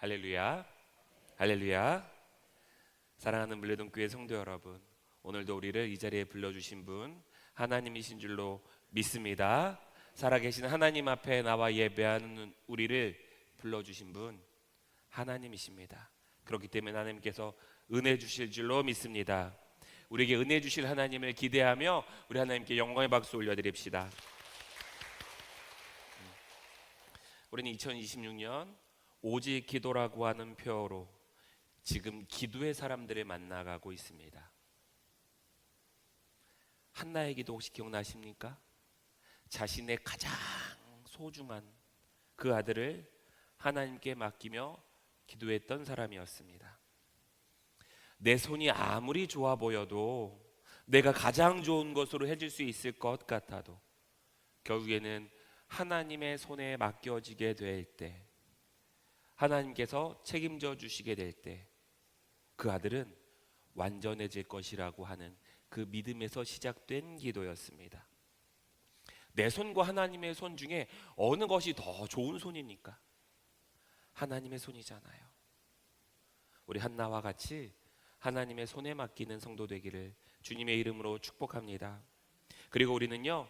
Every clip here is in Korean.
할렐루야, 할렐루야. 사랑하는 물레동교회 성도 여러분, 오늘도 우리를 이 자리에 불러주신 분 하나님이신 줄로 믿습니다. 살아계신 하나님 앞에 나와 예배하는 우리를 불러주신 분 하나님이십니다. 그렇기 때문에 하나님께서 은혜 주실 줄로 믿습니다. 우리에게 은혜 주실 하나님을 기대하며 우리 하나님께 영광의 박수 올려드립시다. 우리는 2026년 오직 기도라고 하는 표어로 지금 기도의 사람들을 만나가고 있습니다. 한나의 기도 혹시 기억나십니까? 자신의 가장 소중한 그 아들을 하나님께 맡기며 기도했던 사람이었습니다. 내 손이 아무리 좋아 보여도 내가 가장 좋은 것으로 해줄 수 있을 것 같아도 결국에는 하나님의 손에 맡겨지게 될 때, 하나님께서 책임져 주시게 될 때 그 아들은 완전해질 것이라고 하는 그 믿음에서 시작된 기도였습니다. 내 손과 하나님의 손 중에 어느 것이 더 좋은 손입니까? 하나님의 손이잖아요. 우리 한나와 같이 하나님의 손에 맡기는 성도 되기를 주님의 이름으로 축복합니다. 그리고 우리는요,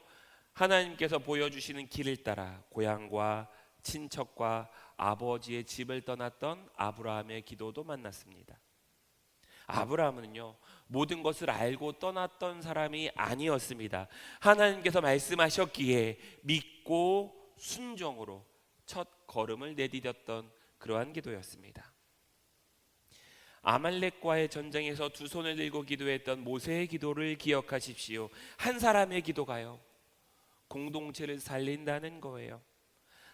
하나님께서 보여주시는 길을 따라 고향과 친척과 아버지의 집을 떠났던 아브라함의 기도도 만났습니다. 아브라함은요, 모든 것을 알고 떠났던 사람이 아니었습니다. 하나님께서 말씀하셨기에 믿고 순종으로 첫 걸음을 내디뎠던 그러한 기도였습니다. 아말렉과의 전쟁에서 두 손을 들고 기도했던 모세의 기도를 기억하십시오. 한 사람의 기도가요, 공동체를 살린다는 거예요.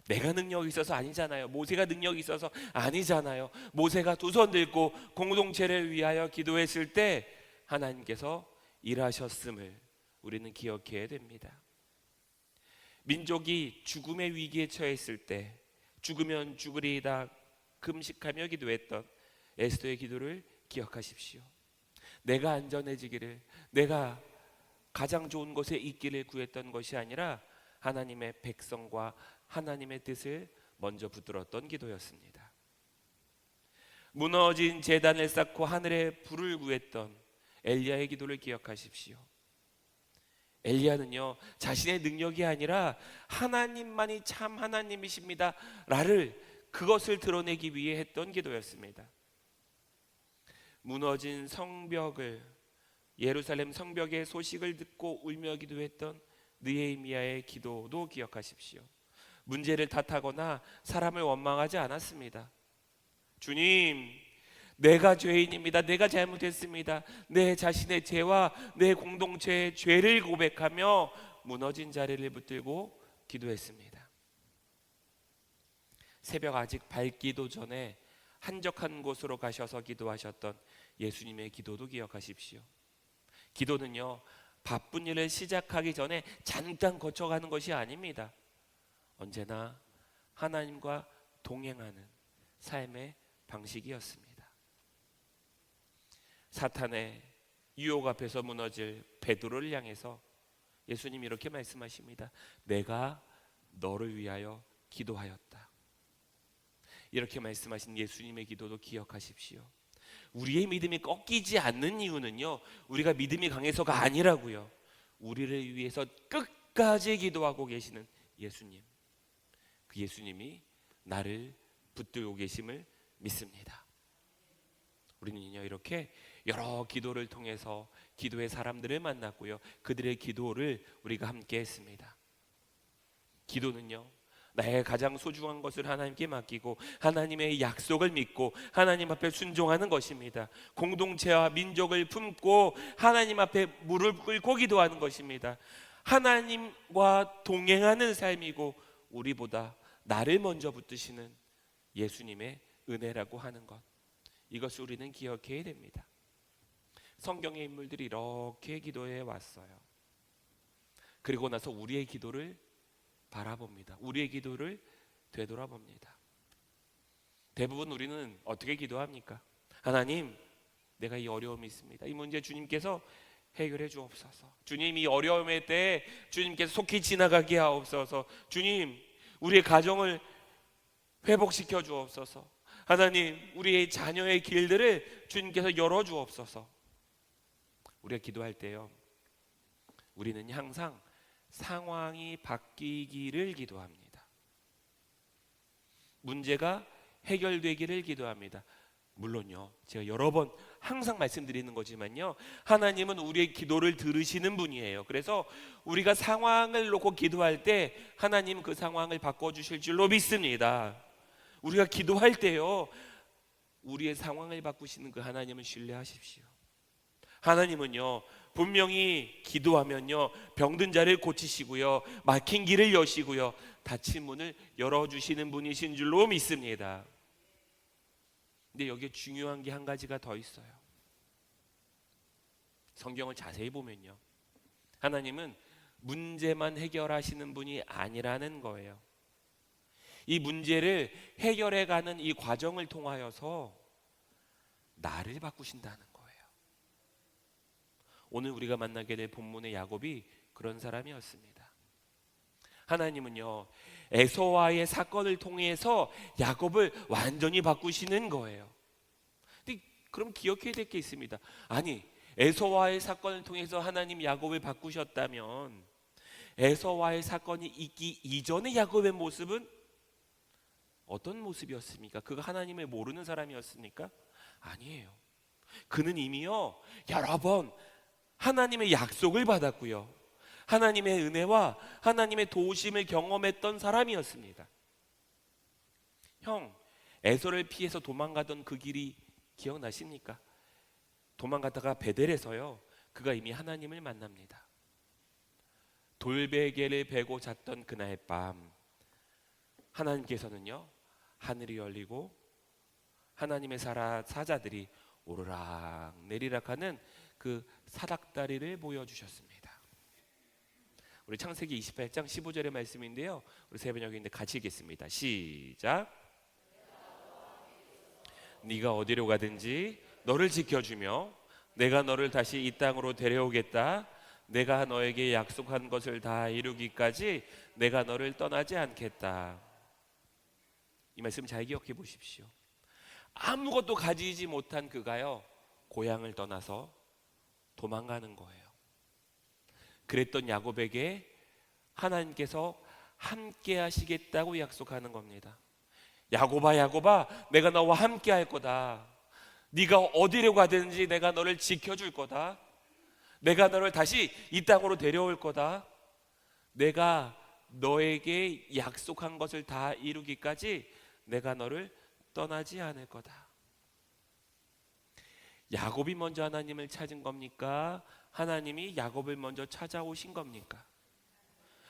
내가 능력이 있어서 아니잖아요. 모세가 능력이 있어서 아니잖아요. 모세가 두 손 들고 공동체를 위하여 기도했을 때 하나님께서 일하셨음을 우리는 기억해야 됩니다. 민족이 죽음의 위기에 처했을 때 죽으면 죽으리이다 금식하며 기도했던 에스더의 기도를 기억하십시오. 내가 안전해지기를, 내가 가장 좋은 곳에 있기를 구했던 것이 아니라 하나님의 백성과 하나님의 뜻을 먼저 붙들었던 기도였습니다. 무너진 제단을 쌓고 하늘에 불을 구했던 엘리야의 기도를 기억하십시오. 엘리야는요, 자신의 능력이 아니라 하나님만이 참 하나님이십니다 라를 그것을 드러내기 위해 했던 기도였습니다. 무너진 성벽을, 예루살렘 성벽의 소식을 듣고 울며 기도했던 느헤미야의 기도도 기억하십시오. 문제를 탓하거나 사람을 원망하지 않았습니다. 주님, 내가 죄인입니다. 내가 잘못했습니다. 내 자신의 죄와 내 공동체의 죄를 고백하며 무너진 자리를 붙들고 기도했습니다. 새벽 아직 밝기도 전에 한적한 곳으로 가셔서 기도하셨던 예수님의 기도도 기억하십시오. 기도는요, 바쁜 일을 시작하기 전에 잠깐 거쳐가는 것이 아닙니다. 언제나 하나님과 동행하는 삶의 방식이었습니다. 사탄의 유혹 앞에서 무너질 베드로를 향해서 예수님이 이렇게 말씀하십니다. 내가 너를 위하여 기도하였다. 이렇게 말씀하신 예수님의 기도도 기억하십시오. 우리의 믿음이 꺾이지 않는 이유는요, 우리가 믿음이 강해서가 아니라고요. 우리를 위해서 끝까지 기도하고 계시는 예수님, 그 예수님이 나를 붙들고 계심을 믿습니다. 우리는요, 이렇게 여러 기도를 통해서 기도의 사람들을 만났고요, 그들의 기도를 우리가 함께 했습니다. 기도는요, 나의 가장 소중한 것을 하나님께 맡기고 하나님의 약속을 믿고 하나님 앞에 순종하는 것입니다. 공동체와 민족을 품고 하나님 앞에 무릎 꿇고 기도하는 것입니다. 하나님과 동행하는 삶이고 우리보다 나를 먼저 붙드시는 예수님의 은혜라고 하는 것, 이것을 우리는 기억해야 됩니다. 성경의 인물들이 이렇게 기도해 왔어요. 그리고 나서 우리의 기도를 바라봅니다. 우리의 기도를 되돌아봅니다. 대부분 우리는 어떻게 기도합니까? 하나님, 내가 이 어려움이 있습니다. 이 문제 주님께서 해결해 주옵소서. 주님, 이 어려움의 때에 주님께서 속히 지나가게 하옵소서. 주님, 우리의 가정을 회복시켜 주옵소서. 하나님, 우리의 자녀의 길들을 주님께서 열어주옵소서. 우리가 기도할 때요, 우리는 항상 상황이 바뀌기를 기도합니다. 문제가 해결되기를 기도합니다. 물론요, 제가 여러 번 항상 말씀드리는 거지만요, 하나님은 우리의 기도를 들으시는 분이에요. 그래서 우리가 상황을 놓고 기도할 때 하나님 그 상황을 바꿔주실 줄로 믿습니다. 우리가 기도할 때요, 우리의 상황을 바꾸시는 그 하나님을 신뢰하십시오. 하나님은요, 분명히 기도하면요, 병든 자를 고치시고요, 막힌 길을 여시고요, 닫힌 문을 열어주시는 분이신 줄로 믿습니다. 근데 여기에 중요한 게 한 가지가 더 있어요. 성경을 자세히 보면요, 하나님은 문제만 해결하시는 분이 아니라는 거예요. 이 문제를 해결해가는 이 과정을 통하여서 나를 바꾸신다는 거예요. 오늘 우리가 만나게 될 본문의 야곱이 그런 사람이었습니다. 하나님은요, 에서와의 사건을 통해서 야곱을 완전히 바꾸시는 거예요. 근데 그럼 기억해야 될 게 있습니다. 아니, 에서와의 사건을 통해서 하나님 야곱을 바꾸셨다면 에서와의 사건이 있기 이전의 야곱의 모습은 어떤 모습이었습니까? 그가 하나님을 모르는 사람이었습니까? 아니에요. 그는 이미요, 여러 번 하나님의 약속을 받았고요, 하나님의 은혜와 하나님의 도우심을 경험했던 사람이었습니다. 형, 에서를 피해서 도망가던 그 길이 기억나십니까? 도망가다가 베델에서요, 그가 이미 하나님을 만납니다. 돌베개를 베고 잤던 그날 밤, 하나님께서는요, 하늘이 열리고 하나님의 사자들이 오르락 내리락 하는 그 사닥다리를 보여주셨습니다. 우리 창세기 28장 15절의 말씀인데요, 우리 세 번역인데 같이 읽겠습니다. 시작. 네가 어디로 가든지 너를 지켜주며 내가 너를 다시 이 땅으로 데려오겠다. 내가 너에게 약속한 것을 다 이루기까지 내가 너를 떠나지 않겠다. 이 말씀 잘 기억해 보십시오. 아무것도 가지지 못한 그가요, 고향을 떠나서 도망가는 거예요. 그랬던 야곱에게 하나님께서 함께 하시겠다고 약속하는 겁니다. 야곱아, 야곱아, 내가 너와 함께 할 거다. 네가 어디로 가든지 내가 너를 지켜줄 거다. 내가 너를 다시 이 땅으로 데려올 거다. 내가 너에게 약속한 것을 다 이루기까지 내가 너를 떠나지 않을 거다. 야곱이 먼저 하나님을 찾은 겁니까? 하나님이 야곱을 먼저 찾아오신 겁니까?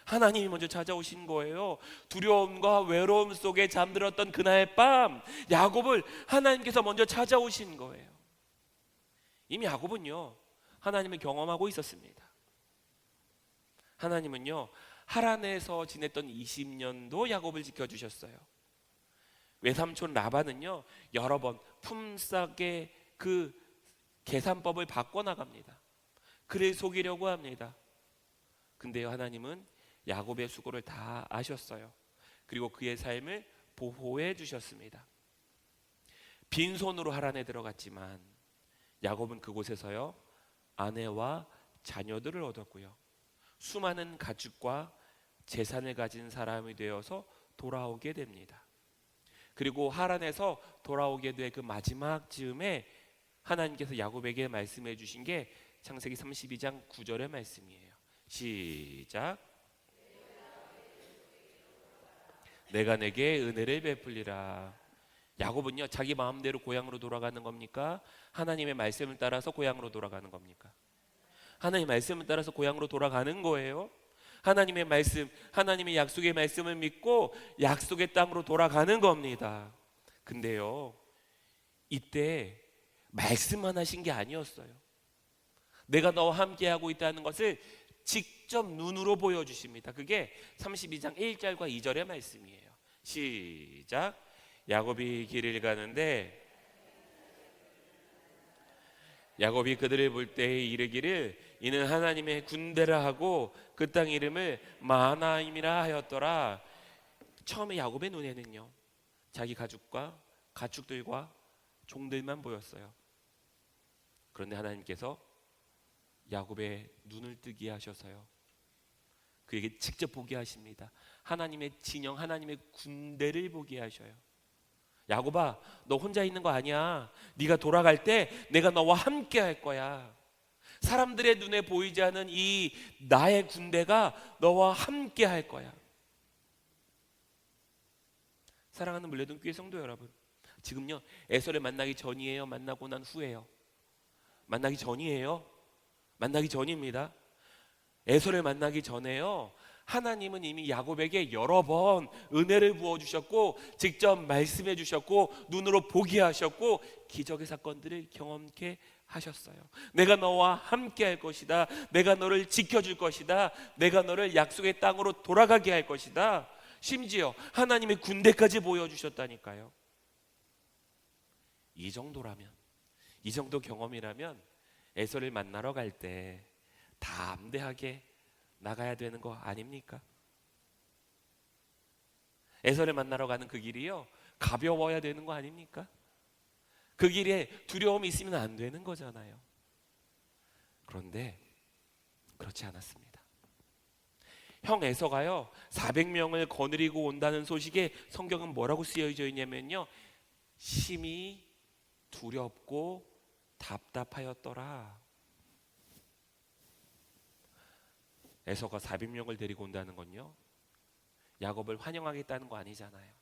하나님이 먼저 찾아오신 거예요. 두려움과 외로움 속에 잠들었던 그날 밤, 야곱을 하나님께서 먼저 찾아오신 거예요. 이미 야곱은요, 하나님을 경험하고 있었습니다. 하나님은요, 하란에서 지냈던 20년도 야곱을 지켜주셨어요. 외삼촌 라반은요, 여러 번 품삯의 그 계산법을 바꿔나갑니다. 그를 속이려고 합니다. 근데요, 하나님은 야곱의 수고를 다 아셨어요. 그리고 그의 삶을 보호해 주셨습니다. 빈손으로 하란에 들어갔지만 야곱은 그곳에서요, 아내와 자녀들을 얻었고요, 수많은 가축과 재산을 가진 사람이 되어서 돌아오게 됩니다. 그리고 하란에서 돌아오게 될 그 마지막 즈음에 하나님께서 야곱에게 말씀해 주신 게 창세기 32장 9절의 말씀이에요. 시작. 내가 내게 은혜를 베풀리라. 야곱은요, 자기 마음대로 고향으로 돌아가는 겁니까? 하나님의 말씀을 따라서 고향으로 돌아가는 겁니까? 하나님의 말씀을 따라서 고향으로 돌아가는 거예요. 하나님의 말씀, 하나님의 약속의 말씀을 믿고 약속의 땅으로 돌아가는 겁니다. 근데요, 이때 말씀만 하신 게 아니었어요. 내가 너와 함께하고 있다는 것을 직접 눈으로 보여주십니다. 그게 32장 1절과 2절의 말씀이에요. 시작. 야곱이 길을 가는데 야곱이 그들을 볼 때에 이르기를 이는 하나님의 군대라 하고 그 땅 이름을 마하나임이라 하였더라. 처음에 야곱의 눈에는요, 자기 가족과 가축들과 종들만 보였어요. 그런데 하나님께서 야곱의 눈을 뜨게 하셔서요, 그에게 직접 보게 하십니다. 하나님의 진영, 하나님의 군대를 보게 하셔요. 야곱아, 너 혼자 있는 거 아니야. 네가 돌아갈 때 내가 너와 함께 할 거야. 사람들의 눈에 보이지 않은 이 나의 군대가 너와 함께 할 거야. 사랑하는 물레동교회 성도 여러분, 지금요 에서를 만나기 전이에요? 만나고 난 후예요? 만나기 전이에요? 만나기 전입니다. 에서를 만나기 전에요, 하나님은 이미 야곱에게 여러 번 은혜를 부어주셨고 직접 말씀해 주셨고 눈으로 보게 하셨고 기적의 사건들을 경험케 하셨어요. 내가 너와 함께 할 것이다. 내가 너를 지켜줄 것이다. 내가 너를 약속의 땅으로 돌아가게 할 것이다. 심지어 하나님의 군대까지 보여주셨다니까요. 이 정도라면, 이 정도 경험이라면 에서를 만나러 갈 때 담대하게 나가야 되는 거 아닙니까? 에서를 만나러 가는 그 길이요, 가벼워야 되는 거 아닙니까? 그 길에 두려움이 있으면 안 되는 거잖아요. 그런데 그렇지 않았습니다. 형 에서가요 400명을 거느리고 온다는 소식에 성경은 뭐라고 쓰여져 있냐면요, 심히 두렵고 답답하였더라. 에서가 400명을 데리고 온다는 건요, 야곱을 환영하겠다는 거 아니잖아요.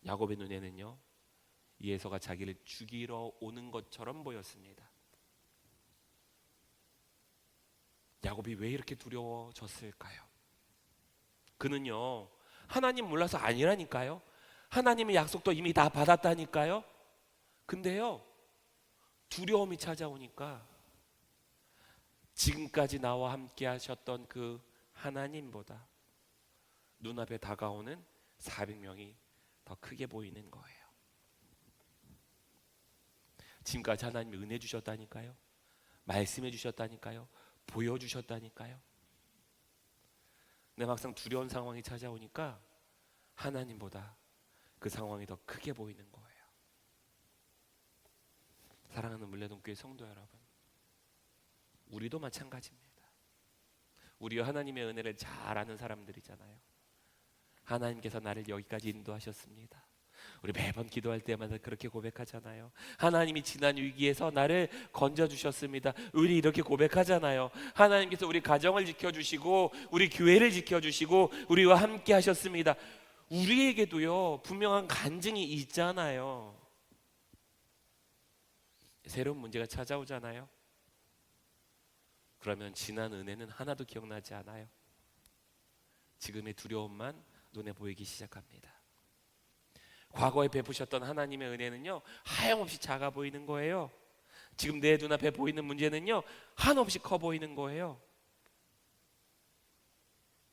야곱의 눈에는요, 이 에서가 자기를 죽이러 오는 것처럼 보였습니다. 야곱이 왜 이렇게 두려워졌을까요? 그는요 하나님 몰라서 아니라니까요. 하나님의 약속도 이미 다 받았다니까요. 근데요 두려움이 찾아오니까 지금까지 나와 함께 하셨던 그 하나님보다 눈앞에 다가오는 400명이 더 크게 보이는 거예요. 지금까지 하나님이 은혜 주셨다니까요. 말씀해 주셨다니까요. 보여주셨다니까요. 근데 막상 두려운 상황이 찾아오니까 하나님보다 그 상황이 더 크게 보이는 거예요. 사랑하는 물레동교회 성도 여러분, 우리도 마찬가지입니다. 우리와 하나님의 은혜를 잘 아는 사람들이잖아요. 하나님께서 나를 여기까지 인도하셨습니다. 우리 매번 기도할 때마다 그렇게 고백하잖아요. 하나님이 지난 위기에서 나를 건져주셨습니다. 우리 이렇게 고백하잖아요. 하나님께서 우리 가정을 지켜주시고 우리 교회를 지켜주시고 우리와 함께 하셨습니다. 우리에게도요 분명한 간증이 있잖아요. 새로운 문제가 찾아오잖아요. 그러면 지난 은혜는 하나도 기억나지 않아요. 지금의 두려움만 눈에 보이기 시작합니다. 과거에 베푸셨던 하나님의 은혜는요 하염없이 작아 보이는 거예요. 지금 내 눈앞에 보이는 문제는요 한없이 커 보이는 거예요.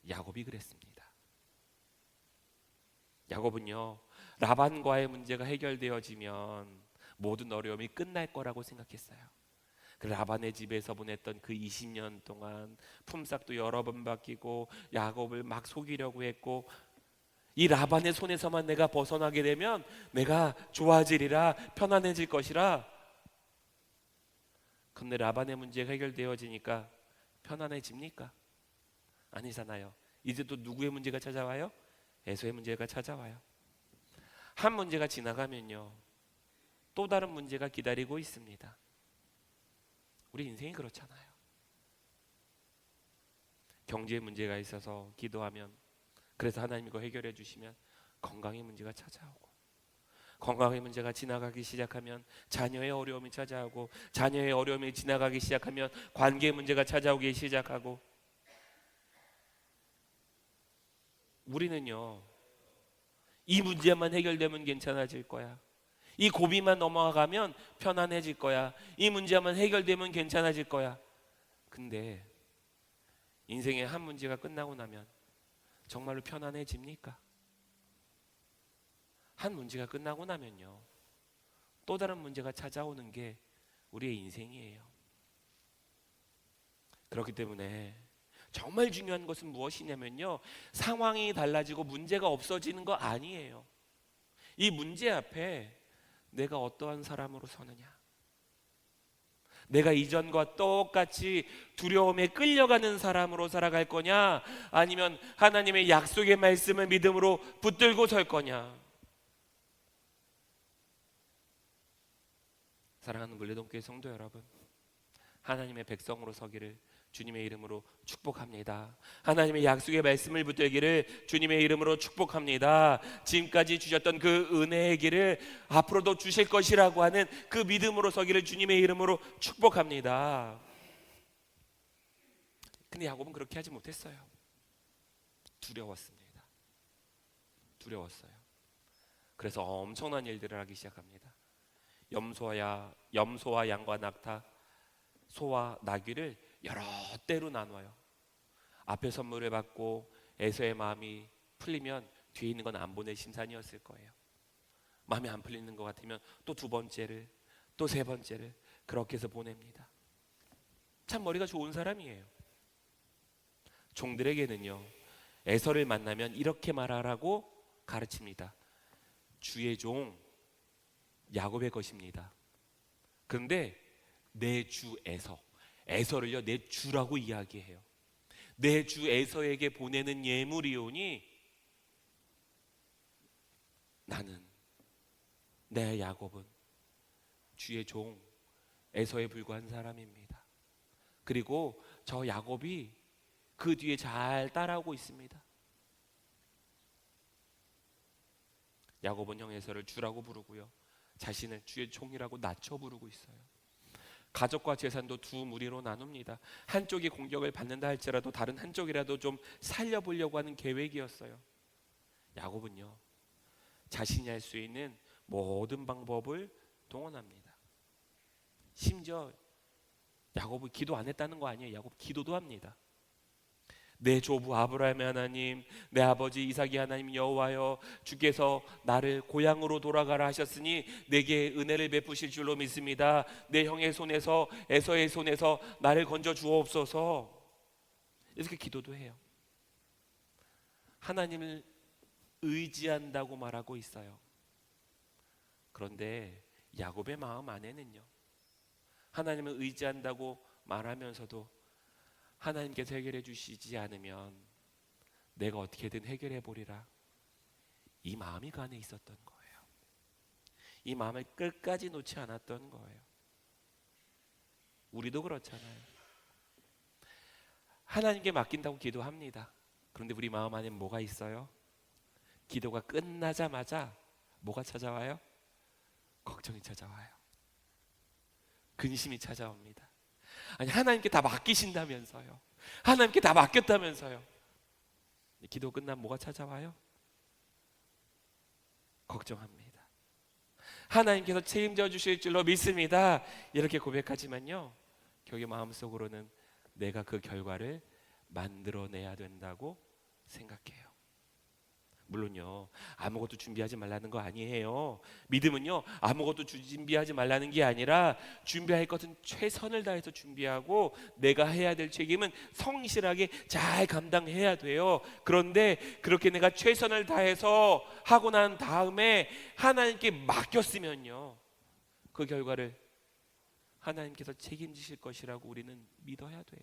야곱이 그랬습니다. 야곱은요 라반과의 문제가 해결되어지면 모든 어려움이 끝날 거라고 생각했어요. 그 라반의 집에서 보냈던 그 20년 동안 품삯도 여러 번 바뀌고 야곱을 막 속이려고 했고, 이 라반의 손에서만 내가 벗어나게 되면 내가 좋아지리라, 편안해질 것이라. 근데 라반의 문제가 해결되어지니까 편안해집니까? 아니잖아요. 이제 또 누구의 문제가 찾아와요? 에서의 문제가 찾아와요. 한 문제가 지나가면요 또 다른 문제가 기다리고 있습니다. 우리 인생이 그렇잖아요. 경제에 문제가 있어서 기도하면, 그래서 하나님이 그거 해결해 주시면 건강의 문제가 찾아오고, 건강의 문제가 지나가기 시작하면 자녀의 어려움이 찾아오고, 자녀의 어려움이 지나가기 시작하면 관계의 문제가 찾아오기 시작하고, 우리는요 이 문제만 해결되면 괜찮아질 거야, 이 고비만 넘어가면 편안해질 거야, 이 문제만 해결되면 괜찮아질 거야. 근데 인생의 한 문제가 끝나고 나면 정말로 편안해집니까? 한 문제가 끝나고 나면요 또 다른 문제가 찾아오는 게 우리의 인생이에요. 그렇기 때문에 정말 중요한 것은 무엇이냐면요 상황이 달라지고 문제가 없어지는 거 아니에요. 이 문제 앞에 내가 어떠한 사람으로 서느냐, 내가 이전과 똑같이 두려움에 끌려가는 사람으로 살아갈 거냐, 아니면 하나님의 약속의 말씀을 믿음으로 붙들고 설 거냐. 사랑하는 물레동교회 성도 여러분, 하나님의 백성으로 서기를 주님의 이름으로 축복합니다. 하나님의 약속의 말씀을 붙들기를 주님의 이름으로 축복합니다. 지금까지 주셨던 그 은혜의 길을 앞으로도 주실 것이라고 하는 그 믿음으로 서기를 주님의 이름으로 축복합니다. 근데 야곱은 그렇게 하지 못했어요. 두려웠습니다. 두려웠어요. 그래서 엄청난 일들을 하기 시작합니다. 염소와 양과 낙타, 소와 나귀를 여러 때로 나눠요. 앞에 선물을 받고 에서의 마음이 풀리면 뒤에 있는 건 안 보낼 심산이었을 거예요. 마음이 안 풀리는 것 같으면 또 두 번째를, 또 세 번째를 그렇게 해서 보냅니다. 참 머리가 좋은 사람이에요. 종들에게는요, 에서를 만나면 이렇게 말하라고 가르칩니다. 주의 종 야곱의 것입니다. 그런데 내 주 에서를요 내 주라고 이야기해요. 내 주 에서에게 보내는 예물이오니 나는, 내 야곱은 주의 종 에서에 불과한 사람입니다. 그리고 저 야곱이 그 뒤에 잘 따라오고 있습니다. 야곱은 형 에서를 주라고 부르고요, 자신을 주의 종이라고 낮춰 부르고 있어요. 가족과 재산도 두 무리로 나눕니다. 한쪽이 공격을 받는다 할지라도 다른 한쪽이라도 좀 살려보려고 하는 계획이었어요. 야곱은요, 자신이 할 수 있는 모든 방법을 동원합니다. 심지어 야곱은 기도 안 했다는 거 아니에요. 야곱 기도도 합니다. 내 조부 아브라함의 하나님, 내 아버지 이삭의 하나님 여호와여, 주께서 나를 고향으로 돌아가라 하셨으니 내게 은혜를 베푸실 줄로 믿습니다. 내 형의 손에서, 에서의 손에서 나를 건져 주옵소서. 이렇게 기도도 해요. 하나님을 의지한다고 말하고 있어요. 그런데 야곱의 마음 안에는요, 하나님을 의지한다고 말하면서도 하나님께서 해결해 주시지 않으면 내가 어떻게든 해결해 보리라, 이 마음이 그 안에 있었던 거예요. 이 마음을 끝까지 놓지 않았던 거예요. 우리도 그렇잖아요. 하나님께 맡긴다고 기도합니다. 그런데 우리 마음 안에 뭐가 있어요? 기도가 끝나자마자 뭐가 찾아와요? 걱정이 찾아와요. 근심이 찾아옵니다. 아니, 하나님께 다 맡기신다면서요, 하나님께 다 맡겼다면서요. 기도 끝나면 뭐가 찾아와요? 걱정합니다. 하나님께서 책임져 주실 줄로 믿습니다, 이렇게 고백하지만요, 결국 마음속으로는 내가 그 결과를 만들어내야 된다고 생각해요. 물론요, 아무것도 준비하지 말라는 거 아니에요. 믿음은요, 아무것도 준비하지 말라는 게 아니라 준비할 것은 최선을 다해서 준비하고 내가 해야 될 책임은 성실하게 잘 감당해야 돼요. 그런데 그렇게 내가 최선을 다해서 하고 난 다음에 하나님께 맡겼으면요, 그 결과를 하나님께서 책임지실 것이라고 우리는 믿어야 돼요.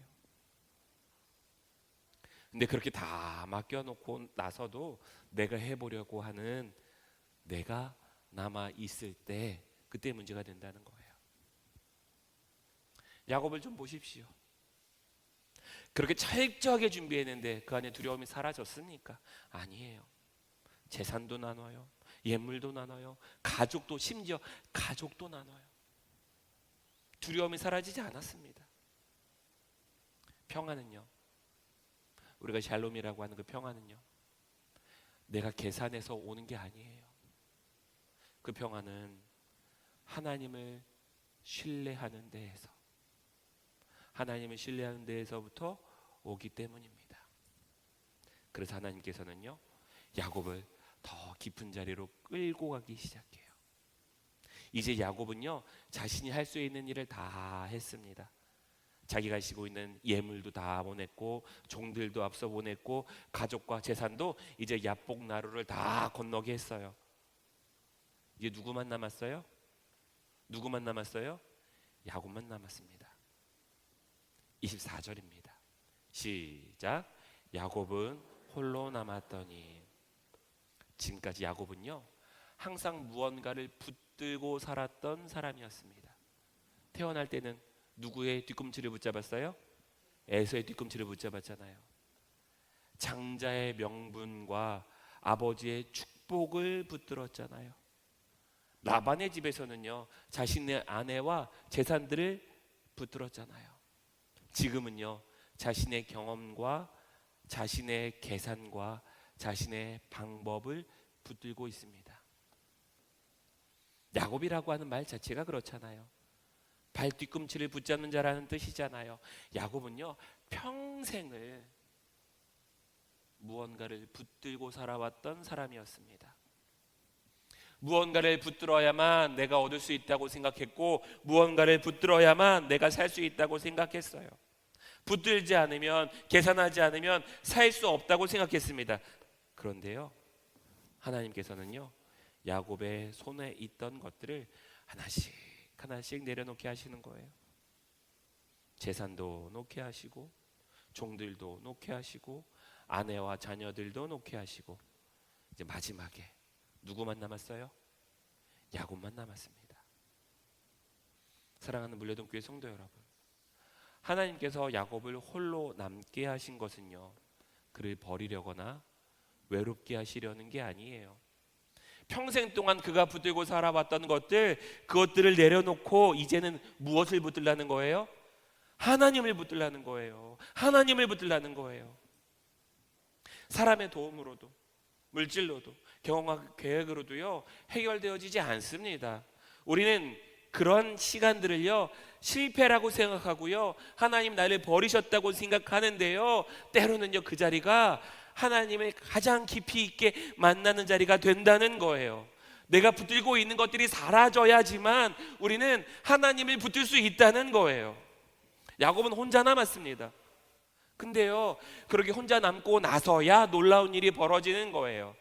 근데 그렇게 다 맡겨놓고 나서도 내가 해보려고 하는 내가 남아 있을 때, 그때 문제가 된다는 거예요. 야곱을 좀 보십시오. 그렇게 철저하게 준비했는데 그 안에 두려움이 사라졌습니까? 아니에요. 재산도 나눠요, 예물도 나눠요, 가족도, 심지어 가족도 나눠요. 두려움이 사라지지 않았습니다. 평안은요, 우리가 샬롬이라고 하는 그 평안은요, 내가 계산해서 오는 게 아니에요. 그 평안은 하나님을 신뢰하는 데에서, 하나님을 신뢰하는 데에서부터 오기 때문입니다. 그래서 하나님께서는요, 야곱을 더 깊은 자리로 끌고 가기 시작해요. 이제 야곱은요, 자신이 할 수 있는 일을 다 했습니다. 자기가 가지고 있는 예물도 다 보냈고, 종들도 앞서 보냈고, 가족과 재산도 이제 야복 나루를 다 건너게 했어요. 이제 누구만 남았어요? 누구만 남았어요? 야곱만 남았습니다. 24절입니다. 시작. 야곱은 홀로 남았더니. 지금까지 야곱은요 항상 무언가를 붙들고 살았던 사람이었습니다. 태어날 때는 누구의 뒤꿈치를 붙잡았어요? 에서의 뒤꿈치를 붙잡았잖아요. 장자의 명분과 아버지의 축복을 붙들었잖아요. 라반의 집에서는요 자신의 아내와 재산들을 붙들었잖아요. 지금은요 자신의 경험과 자신의 계산과 자신의 방법을 붙들고 있습니다. 야곱이라고 하는 말 자체가 그렇잖아요. 발 뒤꿈치를 붙잡는 자라는 뜻이잖아요. 야곱은요 평생을 무언가를 붙들고 살아왔던 사람이었습니다. 무언가를 붙들어야만 내가 얻을 수 있다고 생각했고, 무언가를 붙들어야만 내가 살 수 있다고 생각했어요. 붙들지 않으면, 계산하지 않으면 살 수 없다고 생각했습니다. 그런데요 하나님께서는요 야곱의 손에 있던 것들을 하나씩 하나씩 내려놓게 하시는 거예요. 재산도 놓게 하시고, 종들도 놓게 하시고, 아내와 자녀들도 놓게 하시고, 이제 마지막에 누구만 남았어요? 야곱만 남았습니다. 사랑하는 물레동교회 성도 여러분, 하나님께서 야곱을 홀로 남게 하신 것은요 그를 버리려거나 외롭게 하시려는 게 아니에요. 평생 동안 그가 붙들고 살아왔던 것들, 그것들을 내려놓고 이제는 무엇을 붙들라는 거예요? 하나님을 붙들라는 거예요. 하나님을 붙들라는 거예요. 사람의 도움으로도, 물질로도, 경험과 계획으로도요 해결되어지지 않습니다. 우리는 그런 시간들을요 실패라고 생각하고요 하나님 나를 버리셨다고 생각하는데요, 때로는요 그 자리가 하나님을 가장 깊이 있게 만나는 자리가 된다는 거예요. 내가 붙들고 있는 것들이 사라져야지만 우리는 하나님을 붙들 수 있다는 거예요. 야곱은 혼자 남았습니다. 근데요 그렇게 혼자 남고 나서야 놀라운 일이 벌어지는 거예요.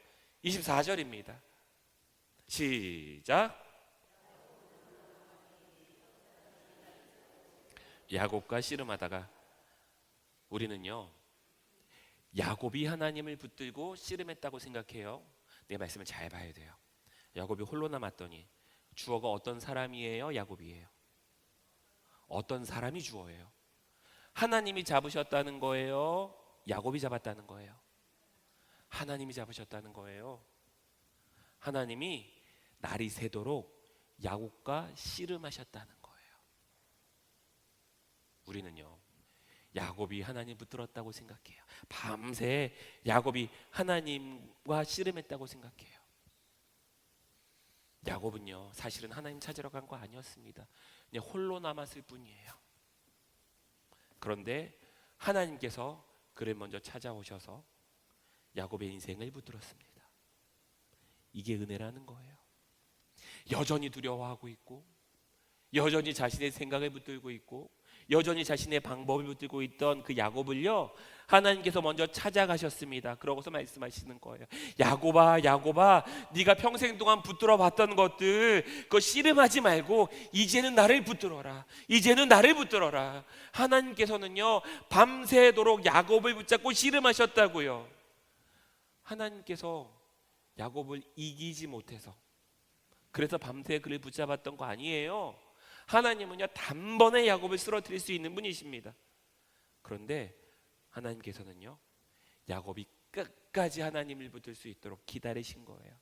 24절입니다. 시작. 야곱과 씨름하다가. 우리는요 야곱이 하나님을 붙들고 씨름했다고 생각해요. 내 말씀을 잘 봐야 돼요. 야곱이 홀로 남았더니, 주어가 어떤 사람이에요? 야곱이에요. 어떤 사람이 주어예요? 하나님이 잡으셨다는 거예요? 야곱이 잡았다는 거예요? 하나님이 잡으셨다는 거예요. 하나님이 날이 새도록 야곱과 씨름하셨다는 거예요. 우리는요 야곱이 하나님 붙들었다고 생각해요. 밤새 야곱이 하나님과 씨름했다고 생각해요. 야곱은요 사실은 하나님 찾으러 간 거 아니었습니다. 그냥 홀로 남았을 뿐이에요. 그런데 하나님께서 그를 먼저 찾아오셔서 야곱의 인생을 붙들었습니다. 이게 은혜라는 거예요. 여전히 두려워하고 있고, 여전히 자신의 생각을 붙들고 있고, 여전히 자신의 방법을 붙들고 있던 그 야곱을요 하나님께서 먼저 찾아가셨습니다. 그러고서 말씀하시는 거예요. 야곱아, 야곱아, 네가 평생 동안 붙들어 봤던 것들 그거 씨름하지 말고 이제는 나를 붙들어라. 이제는 나를 붙들어라. 하나님께서는요 밤새도록 야곱을 붙잡고 씨름하셨다고요. 하나님께서 야곱을 이기지 못해서, 그래서 밤새 그를 붙잡았던 거 아니에요. 하나님은요 단번에 야곱을 쓰러뜨릴 수 있는 분이십니다. 그런데 하나님께서는요 야곱이 끝까지 하나님을 붙들 수 있도록 기다리신 거예요.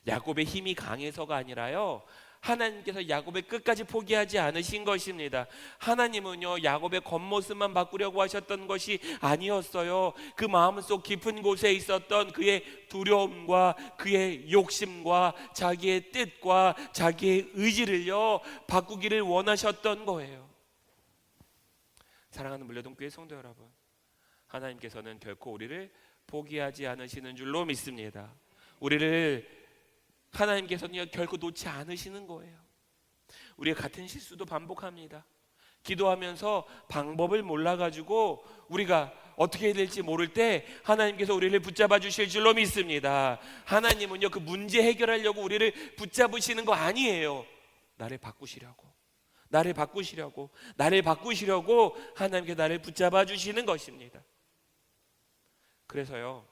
야곱의 힘이 강해서가 아니라요 하나님께서 야곱을 끝까지 포기하지 않으신 것입니다. 하나님은요 야곱의 겉모습만 바꾸려고 하셨던 것이 아니었어요. 그 마음속 깊은 곳에 있었던 그의 두려움과 그의 욕심과 자기의 뜻과 자기의 의지를요 바꾸기를 원하셨던 거예요. 사랑하는 물레동교회 성도 여러분, 하나님께서는 결코 우리를 포기하지 않으시는 줄로 믿습니다. 우리를 하나님께서는 결코 놓지 않으시는 거예요. 우리가 같은 실수도 반복합니다. 기도하면서 방법을 몰라가지고 우리가 어떻게 해야 될지 모를 때 하나님께서 우리를 붙잡아 주실 줄로 믿습니다. 하나님은요, 그 문제 해결하려고 우리를 붙잡으시는 거 아니에요. 나를 바꾸시려고, 나를 바꾸시려고, 나를 바꾸시려고 하나님께 나를 붙잡아 주시는 것입니다. 그래서요,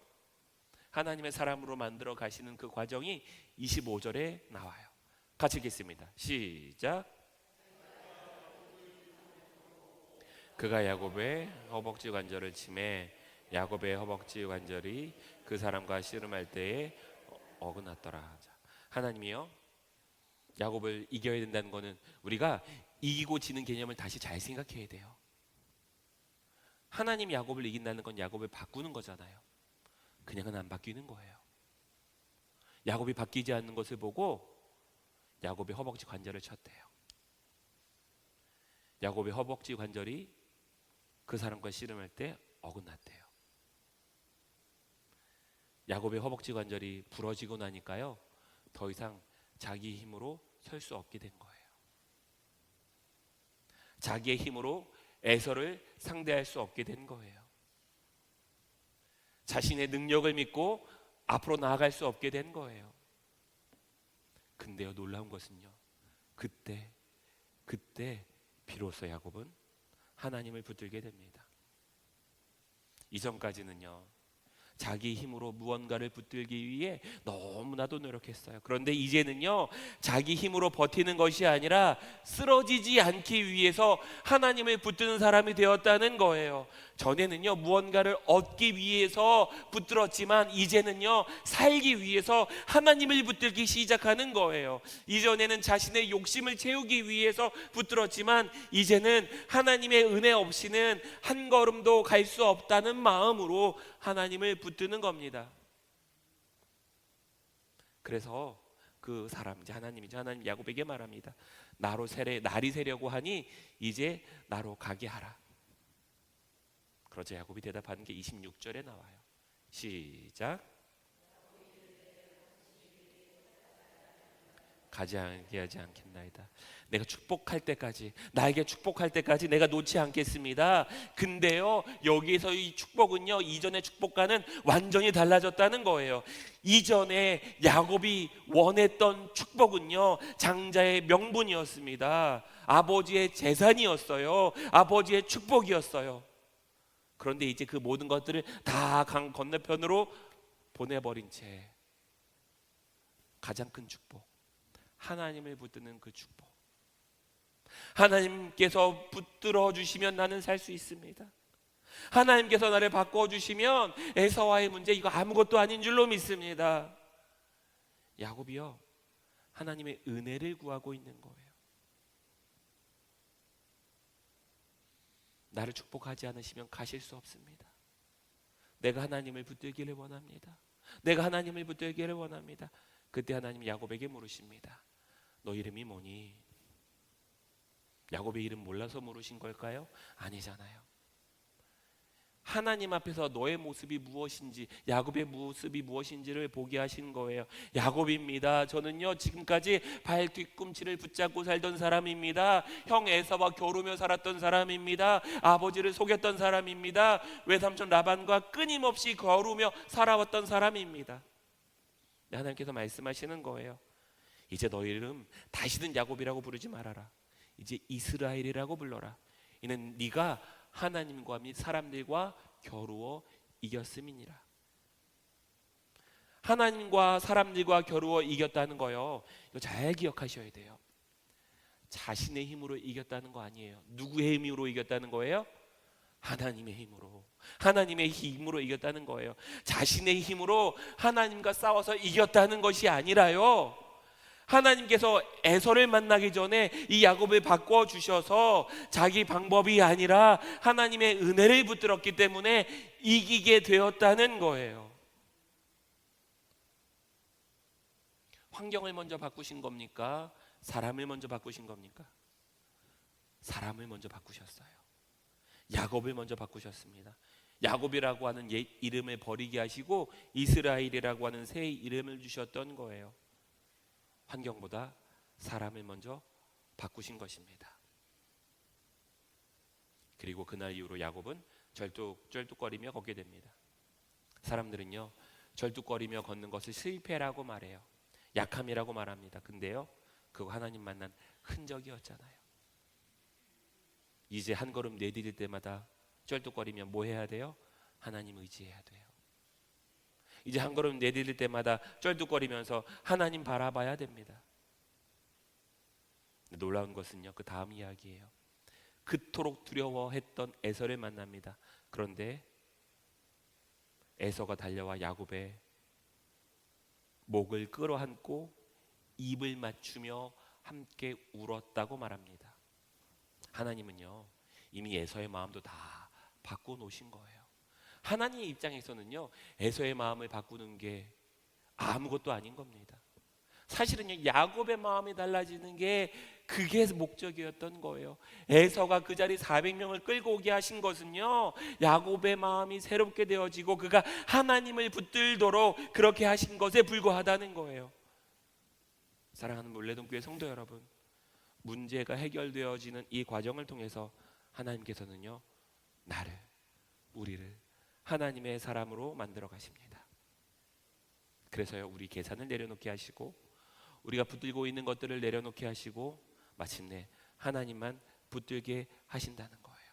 하나님의 사람으로 만들어 가시는 그 과정이 25절에 나와요. 같이 읽겠습니다. 시작. 그가 야곱의 허벅지 관절을 치매 야곱의 허벅지 관절이 그 사람과 씨름할 때에 어긋났더라. 하나님이요, 야곱을 이겨야 된다는 것은 우리가 이기고 지는 개념을 다시 잘 생각해야 돼요. 하나님 야곱을 이긴다는 건 야곱을 바꾸는 거잖아요. 그냥은 안 바뀌는 거예요. 야곱이 바뀌지 않는 것을 보고 야곱의 허벅지 관절을 쳤대요. 야곱의 허벅지 관절이 그 사람과 씨름할 때 어긋났대요. 야곱의 허벅지 관절이 부러지고 나니까요, 더 이상 자기 힘으로 설 수 없게 된 거예요. 자기의 힘으로 에서를 상대할 수 없게 된 거예요. 자신의 능력을 믿고 앞으로 나아갈 수 없게 된 거예요. 근데요, 놀라운 것은요, 그때 비로소 야곱은 하나님을 붙들게 됩니다. 이전까지는요, 자기 힘으로 무언가를 붙들기 위해 너무나도 노력했어요. 그런데 이제는요, 자기 힘으로 버티는 것이 아니라 쓰러지지 않기 위해서 하나님을 붙드는 사람이 되었다는 거예요. 전에는요, 무언가를 얻기 위해서 붙들었지만 이제는요, 살기 위해서 하나님을 붙들기 시작하는 거예요. 이전에는 자신의 욕심을 채우기 위해서 붙들었지만 이제는 하나님의 은혜 없이는 한 걸음도 갈 수 없다는 마음으로 하나님을 붙드는 겁니다. 그래서 그 사람, 이제 하나님이죠. 하나님 야곱에게 말합니다. 날이 새려고 하니 이제 나로 가게 하라. 그러자 야곱이 대답하는 게 26절에 나와요. 시작. 가지 않게 하지 않겠나이다. 내가 축복할 때까지, 나에게 축복할 때까지 내가 놓지 않겠습니다. 근데요, 여기에서 이 축복은요, 이전의 축복과는 완전히 달라졌다는 거예요. 이전에 야곱이 원했던 축복은요, 장자의 명분이었습니다. 아버지의 재산이었어요. 아버지의 축복이었어요. 그런데 이제 그 모든 것들을 다 강 건너편으로 보내버린 채 가장 큰 축복, 하나님을 붙드는 그 축복, 하나님께서 붙들어 주시면 나는 살 수 있습니다. 하나님께서 나를 바꿔 주시면 에서와의 문제 이거 아무것도 아닌 줄로 믿습니다. 야곱이요, 하나님의 은혜를 구하고 있는 거예요. 나를 축복하지 않으시면 가실 수 없습니다. 내가 하나님을 붙들기를 원합니다. 내가 하나님을 붙들기를 원합니다. 그때 하나님이 야곱에게 물으십니다. 너 이름이 뭐니? 야곱의 이름 몰라서 물으신 걸까요? 아니잖아요. 하나님 앞에서 너의 모습이 무엇인지, 야곱의 모습이 무엇인지를 보게 하신 거예요. 야곱입니다. 저는요, 지금까지 발 뒤꿈치를 붙잡고 살던 사람입니다. 형 에서와 겨루며 살았던 사람입니다. 아버지를 속였던 사람입니다. 외삼촌 라반과 끊임없이 겨루며 살아왔던 사람입니다. 하나님께서 말씀하시는 거예요. 이제 너희 이름 다시는 야곱이라고 부르지 말아라. 이제 이스라엘이라고 불러라. 이는 네가 하나님과 및 사람들과 겨루어 이겼음이니라. 하나님과 사람들과 겨루어 이겼다는 거요, 이거 잘 기억하셔야 돼요. 자신의 힘으로 이겼다는 거 아니에요. 누구의 힘으로 이겼다는 거예요? 하나님의 힘으로. 하나님의 힘으로 이겼다는 거예요. 자신의 힘으로 하나님과 싸워서 이겼다는 것이 아니라요, 하나님께서 에서를 만나기 전에 이 야곱을 바꿔 주셔서 자기 방법이 아니라 하나님의 은혜를 붙들었기 때문에 이기게 되었다는 거예요. 환경을 먼저 바꾸신 겁니까? 사람을 먼저 바꾸신 겁니까? 사람을 먼저 바꾸셨어요. 야곱을 먼저 바꾸셨습니다. 야곱이라고 하는 옛 이름을 버리게 하시고 이스라엘이라고 하는 새 이름을 주셨던 거예요. 환경보다 사람을 먼저 바꾸신 것입니다. 그리고 그날 이후로 야곱은 쩔뚝거리며 걷게 됩니다. 사람들은요, 절뚝거리며 걷는 것을 실패라고 말해요. 약함이라고 말합니다. 근데요, 그거 하나님 만난 흔적이었잖아요. 이제 한 걸음 내디딜 때마다 쩔뚝거리며 뭐 해야 돼요? 하나님 의지해야 돼요. 이제 한 걸음 내디딜 때마다 쩔뚝거리면서 하나님 바라봐야 됩니다. 놀라운 것은요, 그 다음 이야기예요. 그토록 두려워했던 에서를 만납니다. 그런데 에서가 달려와 야곱의 목을 끌어안고 입을 맞추며 함께 울었다고 말합니다. 하나님은요, 이미 에서의 마음도 다 바꿔놓으신 거예요. 하나님의 입장에서는요, 에서의 마음을 바꾸는 게 아무것도 아닌 겁니다. 사실은요, 야곱의 마음이 달라지는 게 그게 목적이었던 거예요. 에서가 그 자리 400명을 끌고 오게 하신 것은요, 야곱의 마음이 새롭게 되어지고 그가 하나님을 붙들도록 그렇게 하신 것에 불과하다는 거예요. 사랑하는 물레동교회 성도 여러분, 문제가 해결되어지는 이 과정을 통해서 하나님께서는요, 나를, 우리를 하나님의 사람으로 만들어 가십니다. 그래서요, 우리 계산을 내려놓게 하시고 우리가 붙들고 있는 것들을 내려놓게 하시고 마침내 하나님만 붙들게 하신다는 거예요.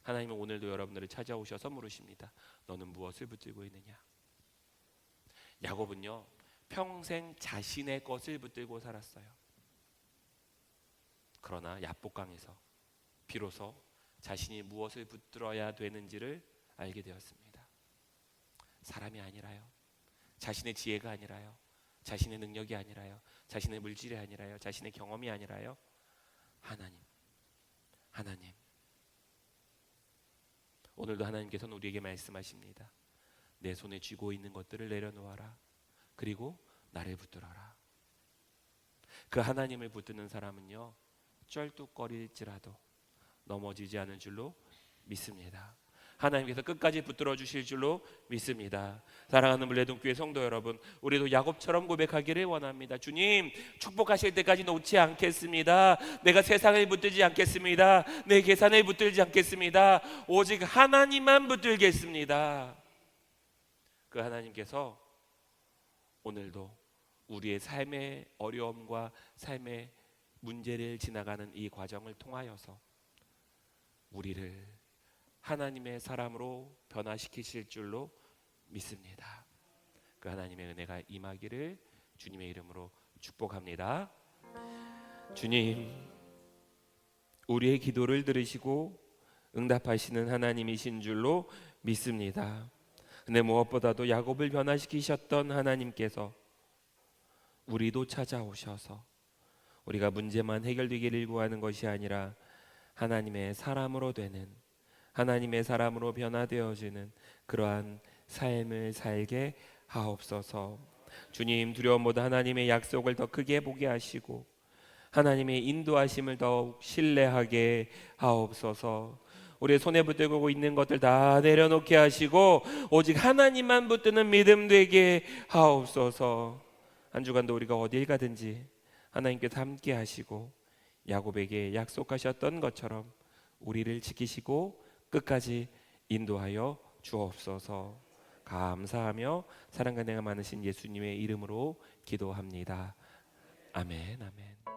하나님은 오늘도 여러분들을 찾아오셔서 물으십니다. 너는 무엇을 붙들고 있느냐? 야곱은요, 평생 자신의 것을 붙들고 살았어요. 그러나 야복강에서 비로소 자신이 무엇을 붙들어야 되는지를 알게 되었습니다. 사람이 아니라요, 자신의 지혜가 아니라요, 자신의 능력이 아니라요, 자신의 물질이 아니라요, 자신의 경험이 아니라요, 하나님. 오늘도 하나님께서는 우리에게 말씀하십니다. 내 손에 쥐고 있는 것들을 내려놓아라. 그리고 나를 붙들어라. 그 하나님을 붙드는 사람은요, 쩔뚝거릴지라도 넘어지지 않을 줄로 믿습니다. 하나님께서 끝까지 붙들어 주실 줄로 믿습니다. 사랑하는 물레동교회 성도 여러분, 우리도 야곱처럼 고백하기를 원합니다. 주님, 축복하실 때까지 놓지 않겠습니다. 내가 세상을 붙들지 않겠습니다. 내 계산을 붙들지 않겠습니다. 오직 하나님만 붙들겠습니다. 그 하나님께서 오늘도 우리의 삶의 어려움과 삶의 문제를 지나가는 이 과정을 통하여서 우리를 하나님의 사람으로 변화시키실 줄로 믿습니다. 그 하나님의 은혜가 임하기를 주님의 이름으로 축복합니다. 주님, 우리의 기도를 들으시고 응답하시는 하나님이신 줄로 믿습니다. 근데 무엇보다도 야곱을 변화시키셨던 하나님께서 우리도 찾아오셔서 우리가 문제만 해결되기를 구하는 것이 아니라 하나님의 사람으로 되는, 하나님의 사람으로 변화되어지는 그러한 삶을 살게 하옵소서. 주님, 두려움보다 하나님의 약속을 더 크게 보게 하시고 하나님의 인도하심을 더욱 신뢰하게 하옵소서. 우리의 손에 붙들고 있는 것들 다 내려놓게 하시고 오직 하나님만 붙드는 믿음 되게 하옵소서. 한 주간도 우리가 어딜 가든지 하나님께서 함께 하시고 야곱에게 약속하셨던 것처럼 우리를 지키시고 끝까지 인도하여 주옵소서. 감사하며 사랑과 은혜가 많으신 예수님의 이름으로 기도합니다. 아멘, 아멘.